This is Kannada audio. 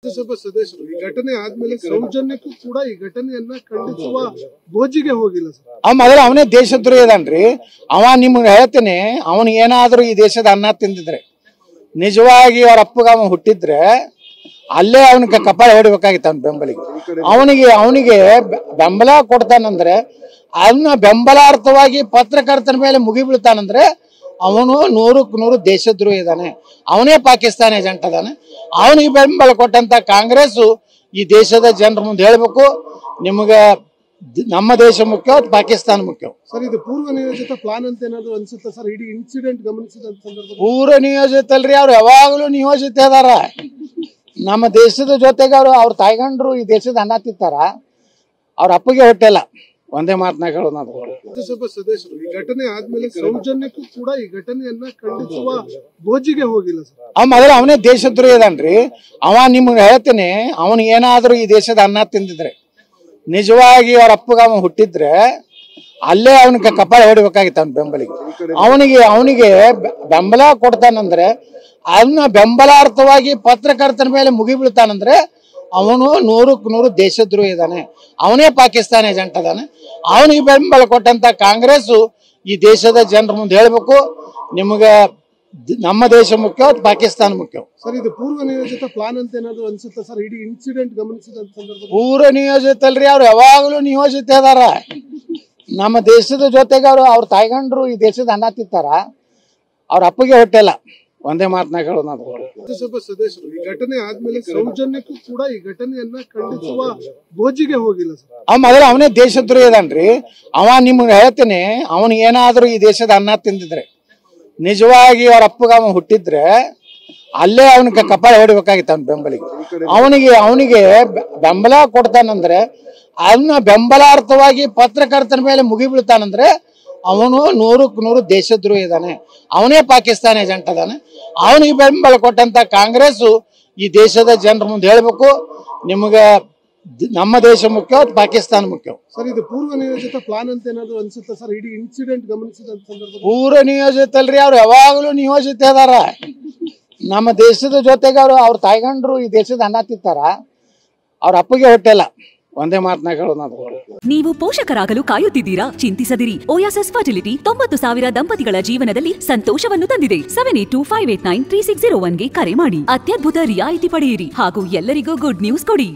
ರಾಜ್ಯಸಭಾ ಸದಸ್ಯರು ಈ ಘಟನೆ ಆದ್ಮೇಲೆ ಸೌಜನ್ಯಕ್ಕೂ ಕೂಡ ಈ ಘಟನೆಯನ್ನ ಖಂಡಿಸುವ ಗೋಜಿಗೆ ಹೋಗಿಲ್ಲ ಸರ್. ಮೊದಲು ಅವನೇ ದೇಶದ್ರೋಹಿ ಅದನ್ರಿ. ಅವ ನಿಮ್ಗೆ ಹೇಳ್ತೇನೆ, ಅವನಿಗೆ ಏನಾದ್ರೂ ಈ ದೇಶದ ಅನ್ನ ತಿಂದಿದ್ರೆ, ನಿಜವಾಗಿ ಅವ್ರ ಅಪ್ಪಗ ಅವ ಹುಟ್ಟಿದ್ರೆ ಅಲ್ಲೇ ಅವನಿಗೆ ಕಪಾಳ ಹೊಡಿಬೇಕಾಗಿತ್ತು ಅವನ ಬೆಂಬಲಿಗೆ. ಅವನಿಗೆ ಬೆಂಬಲ ಕೊಡ್ತಾನಂದ್ರೆ ಅದನ್ನ ಬೆಂಬಲಾರ್ಥವಾಗಿ ಪತ್ರಕರ್ತರ ಮೇಲೆ ಮುಗಿ ಬೀಳ್ತಾನಂದ್ರೆ ಅವನು 100ಕ್ಕೆ 100 ದೇಶದ್ರೋಹಿ ಇದ್ದಾನೆ. ಅವನೇ ಪಾಕಿಸ್ತಾನ ಏಜೆಂಟ್ ಅದಾನೆ. ಅವನಿಗೆ ಬೆಂಬಲ ಕೊಟ್ಟಂತ ಕಾಂಗ್ರೆಸ್ ಈ ದೇಶದ ಜನರ ಮುಂದೆ ಹೇಳ್ಬೇಕು, ನಿಮ್ಗೆ ನಮ್ಮ ದೇಶ ಮುಖ್ಯ, ಪಾಕಿಸ್ತಾನ ಮುಖ್ಯ. ಸರ್, ಇದು ಪೂರ್ವ ನಿಯೋಜಿತ ಪ್ಲಾನ್ ಅಂತ ಏನಾದ್ರು ಅನ್ಸುತ್ತೆ ಸರ್? ಇಡೀ ಇನ್ಸಿಡೆಂಟ್ ಗಮನಿಸಿದ ಸಂದರ್ಭದಲ್ಲಿ ಪೂರ್ವ ನಿಯೋಜಿತ ಅಲ್ರಿ, ಅವ್ರು ಯಾವಾಗಲೂ ನಿಯೋಜಿತ ಅದಾರ. ನಮ್ಮ ದೇಶದ ಜೊತೆಗೆ ಅವ್ರ ತಾಯ್ಗಂಡ್ರು ಈ ದೇಶದ ಅನ್ನ ತಿಂತಾರ, ಅವ್ರ ಅಪ್ಪಗೆ ಹೊಟ್ಟೆಲ್ಲ. ಒಂದೇ ಮಾತನಾಗ ಹೇಳೋದು, ರಾಜ್ಯಸಭಾ ಸದಸ್ಯರು ಈ ಘಟನೆ ಆದ್ಮೇಲೆ ಸೌಜನ್ಯಕ್ಕೂ ಕೂಡ ಈ ಘಟನೆಯನ್ನ ಖಂಡಿಸುವ ಗೋಜಿಗೆ ಹೋಗಿಲ್ಲ ಸರ್. ಮೊದಲು ಅವನೇ ದೇಶದ್ರೋಹಿ ಅದನ್ರಿ. ಅವ ನಿಮ್ಗೆ ಹೇಳ್ತೇನೆ, ಅವನಿಗೆ ಏನಾದ್ರೂ ಈ ದೇಶದ ಅನ್ನ ತಿಂದಿದ್ರೆ, ನಿಜವಾಗಿ ಅವ್ರ ಅಪ್ಪಗ ಅವ ಹುಟ್ಟಿದ್ರೆ ಅಲ್ಲೇ ಅವನಿಗೆ ಕಪಾಳ ಹೊಡಿಬೇಕಾಗಿತ್ತು ಅವನ ಬೆಂಬಲಿಗೆ. ಅವನಿಗೆ ಬೆಂಬಲ ಕೊಡ್ತಾನಂದ್ರೆ ಅದನ್ನ ಬೆಂಬಲಾರ್ಥವಾಗಿ ಪತ್ರಕರ್ತರ ಮೇಲೆ ಮುಗಿ ಬೀಳ್ತಾನಂದ್ರೆ ಅವನು 100ಕ್ಕೆ 100 ದೇಶದ್ರೋಹಿ ಇದ್ದಾನೆ. ಅವನೇ ಪಾಕಿಸ್ತಾನ ಏಜೆಂಟ್ ಅದಾನೆ. ಅವನಿಗೆ ಬೆಂಬಲ ಕೊಟ್ಟಂತ ಕಾಂಗ್ರೆಸ್ ಈ ದೇಶದ ಜನರ ಮುಂದೆ ಹೇಳ್ಬೇಕು, ನಿಮ್ಗೆ ನಮ್ಮ ದೇಶ ಮುಖ್ಯ, ಪಾಕಿಸ್ತಾನ ಮುಖ್ಯ. ಸರ್, ಇದು ಪೂರ್ವ ನಿಯೋಜಿತ ಪ್ಲಾನ್ ಅಂತ ಏನಾದ್ರು ಅನ್ಸುತ್ತೆ ಸರ್? ಇಡೀ ಇನ್ಸಿಡೆಂಟ್ ಗಮನಿಸಿದ ಸಂದರ್ಭದಲ್ಲಿ ಪೂರ್ವ ನಿಯೋಜಿತ ಅಲ್ರಿ, ಅವ್ರು ಯಾವಾಗಲೂ ನಿಯೋಜಿತ ಅದಾರ. ನಮ್ಮ ದೇಶದ ಜೊತೆಗೆ ಅವ್ರ ತಾಯ್ಗಂಡ್ರು ಈ ದೇಶದ ಅನ್ನ ತಿಂತಾರ, ಅವ್ರ ಅಪ್ಪಗೆ ಹೊಟ್ಟೆಲ್ಲ. ಒಂದೇ ಮಾತನಾಗ ಹೇಳೋದು, ರಾಜ್ಯಸಭಾ ಸದಸ್ಯರು ಈ ಘಟನೆ ಆದ್ಮೇಲೆ ಸೌಜನ್ಯಕ್ಕೂ ಕೂಡ ಈ ಘಟನೆಯನ್ನ ಖಂಡಿಸುವ ಗೋಜಿಗೆ ಹೋಗಿಲ್ಲ ಸರ್. ಮೊದಲು ಅವನೇ ದೇಶದ್ರೋಹಿ ಅದನ್ರಿ. ಅವ ನಿಮ್ಗೆ ಹೇಳ್ತೇನೆ, ಅವನಿಗೆ ಏನಾದ್ರೂ ಈ ದೇಶದ ಅನ್ನ ತಿಂದಿದ್ರೆ, ನಿಜವಾಗಿ ಅವ್ರ ಅಪ್ಪಗ ಅವ ಹುಟ್ಟಿದ್ರೆ ಅಲ್ಲೇ ಅವನಿಗೆ ಕಪಾಳ ಹೊಡಿಬೇಕಾಗಿತ್ತು ಅವನ ಬೆಂಬಲಿಗೆ. ಅವನಿಗೆ ಬೆಂಬಲ ಕೊಡ್ತಾನಂದ್ರೆ ಅದನ್ನ ಬೆಂಬಲಾರ್ಥವಾಗಿ ಪತ್ರಕರ್ತರ ಮೇಲೆ ಮುಗಿ ಬೀಳ್ತಾನಂದ್ರೆ ಅವನು 100ಕ್ಕೆ 100 ದೇಶದ್ರೋಹಿ ಇದ್ದಾನೆ. ಅವನೇ ಪಾಕಿಸ್ತಾನ ಏಜೆಂಟ್ ಅದಾನೆ. ಅವನಿಗೆ ಬೆಂಬಲ ಕೊಟ್ಟಂತ ಕಾಂಗ್ರೆಸ್ ಈ ದೇಶದ ಜನರ ಮುಂದೆ ಹೇಳ್ಬೇಕು, ನಿಮ್ಗೆ ನಮ್ಮ ದೇಶ ಮುಖ್ಯ, ಪಾಕಿಸ್ತಾನ ಮುಖ್ಯ. ಸರ್, ಇದು ಪೂರ್ವ ನಿಯೋಜಿತ ಪ್ಲಾನ್ ಅಂತ ಏನಾದ್ರು ಅನ್ಸುತ್ತೆ ಸರ್? ಇಡೀ ಇನ್ಸಿಡೆಂಟ್ ಗಮನಿಸಿದ ಸಂದರ್ಭದಲ್ಲಿ ಪೂರ್ವ ನಿಯೋಜಿತ ಅಲ್ರಿ, ಅವ್ರು ಯಾವಾಗಲೂ ನಿಯೋಜಿತ ಅದಾರ. ನಮ್ಮ ದೇಶದ ಜೊತೆಗೆ ಅವ್ರ ತಾಯ್ಗಂಡ್ರು ಈ ದೇಶದ ಅನ್ನ ತಿಂತಾರ, ಅವ್ರ ಅಪ್ಪಗೆ ಹೊಟ್ಟೆಲ್ಲ. ಒಂದೇ ಮಾತನಾಗ ಹೇಳೋದು. ನೀವು ಪೋಷಕರಾಗಲು ಕಾಯುತ್ತಿದ್ದೀರಾ? ಚಿಂತಿಸದಿರಿ. ಓಯಾಸಿಸ್ ಫರ್ಟಿಲಿಟಿ 90,000 ದಂಪತಿಗಳ ಜೀವನದಲ್ಲಿ ಸಂತೋಷವನ್ನು ತಂದಿದೆ. 7825893601ಗೆ ಕರೆ ಮಾಡಿ. ಅತ್ಯದ್ಭುತ ರಿಯಾಯಿತಿ ಪಡೆಯಿರಿ ಹಾಗೂ ಎಲ್ಲರಿಗೂ ಗುಡ್ ನ್ಯೂಸ್ ಕೊಡಿ.